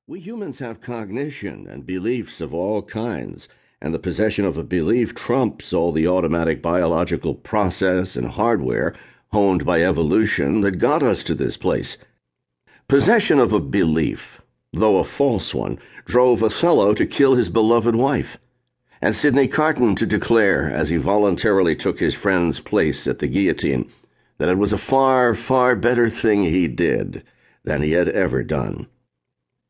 We humans have cognition and beliefs of all kinds, and the possession of a belief trumps all the automatic biological process and hardware honed by evolution that got us to this place. Possession of a belief, though a false one, drove Othello to kill his beloved wife, and Sidney Carton to declare, as he voluntarily took his friend's place at the guillotine, that it was a far, far better thing he did than he had ever done.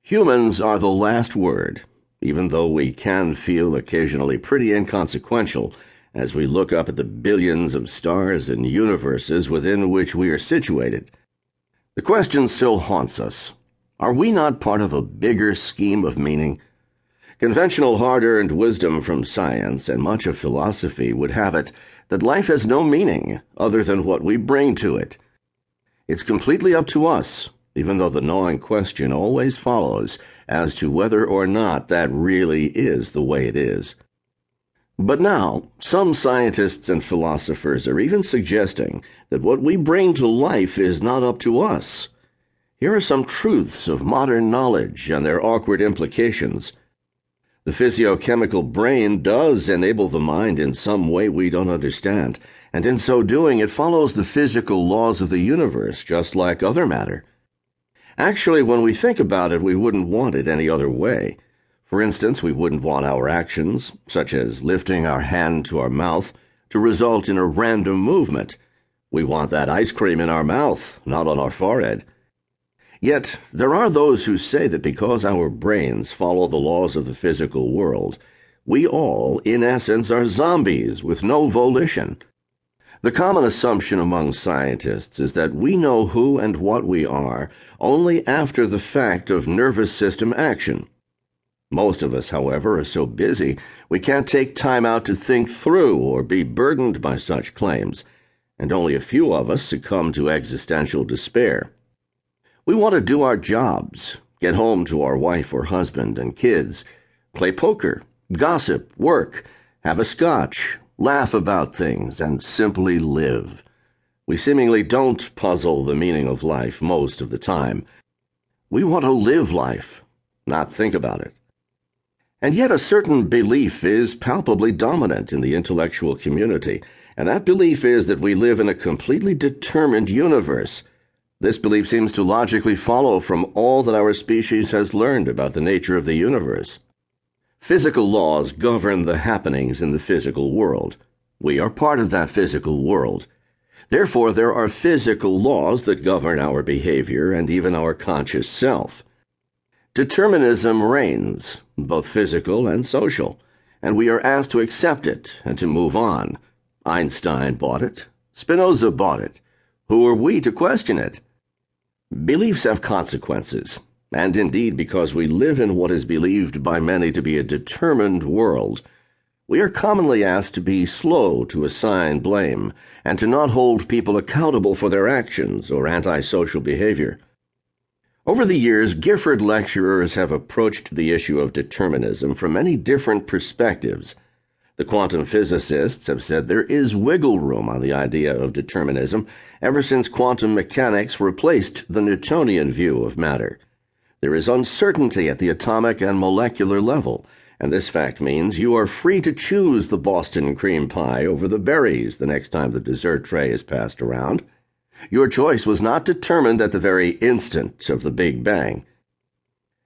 Humans are the last word, even though we can feel occasionally pretty inconsequential as we look up at the billions of stars and universes within which we are situated. The question still haunts us. Are we not part of a bigger scheme of meaning? Conventional hard-earned wisdom from science and much of philosophy would have it that life has no meaning other than what we bring to it. It's completely up to us, even though the gnawing question always follows as to whether or not that really is the way it is. But now, some scientists and philosophers are even suggesting that what we bring to life is not up to us. Here are some truths of modern knowledge and their awkward implications. The physiochemical brain does enable the mind in some way we don't understand, and in so doing it follows the physical laws of the universe just like other matter. Actually, when we think about it, we wouldn't want it any other way. For instance, we wouldn't want our actions, such as lifting our hand to our mouth, to result in a random movement. We want that ice cream in our mouth, not on our forehead. Yet, there are those who say that because our brains follow the laws of the physical world, we all, in essence, are zombies with no volition. The common assumption among scientists is that we know who and what we are only after the fact of nervous system action. Most of us, however, are so busy we can't take time out to think through or be burdened by such claims, and only a few of us succumb to existential despair. We want to do our jobs, get home to our wife or husband and kids, play poker, gossip, work, have a scotch, laugh about things, and simply live. We seemingly don't puzzle the meaning of life most of the time. We want to live life, not think about it. And yet a certain belief is palpably dominant in the intellectual community, and that belief is that we live in a completely determined universe. This belief seems to logically follow from all that our species has learned about the nature of the universe. Physical laws govern the happenings in the physical world. We are part of that physical world. Therefore, there are physical laws that govern our behavior and even our conscious self. Determinism reigns, both physical and social, and we are asked to accept it and to move on. Einstein bought it. Spinoza bought it. Who are we to question it? Beliefs have consequences, and indeed because we live in what is believed by many to be a determined world, we are commonly asked to be slow to assign blame and to not hold people accountable for their actions or antisocial behavior. Over the years, Gifford lecturers have approached the issue of determinism from many different perspectives. The quantum physicists have said there is wiggle room on the idea of determinism ever since quantum mechanics replaced the Newtonian view of matter. There is uncertainty at the atomic and molecular level, and this fact means you are free to choose the Boston cream pie over the berries the next time the dessert tray is passed around. Your choice was not determined at the very instant of the Big Bang.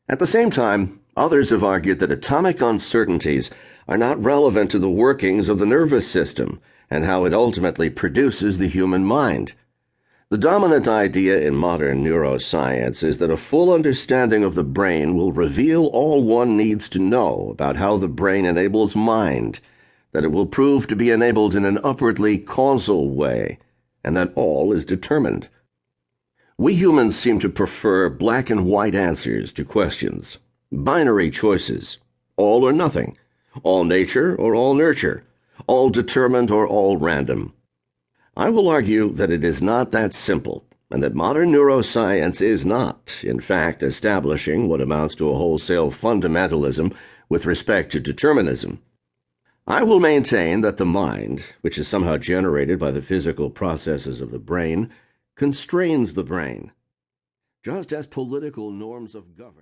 At the same time, others have argued that atomic uncertainties are not relevant to the workings of the nervous system and how it ultimately produces the human mind. The dominant idea in modern neuroscience is that a full understanding of the brain will reveal all one needs to know about how the brain enables mind, that it will prove to be enabled in an upwardly causal way, and that all is determined. We humans seem to prefer black and white answers to questions, binary choices, all or nothing, all nature or all nurture, all determined or all random. I will argue that it is not that simple, and that modern neuroscience is not, in fact, establishing what amounts to a wholesale fundamentalism with respect to determinism. I will maintain that the mind, which is somehow generated by the physical processes of the brain, constrains the brain, just as political norms of government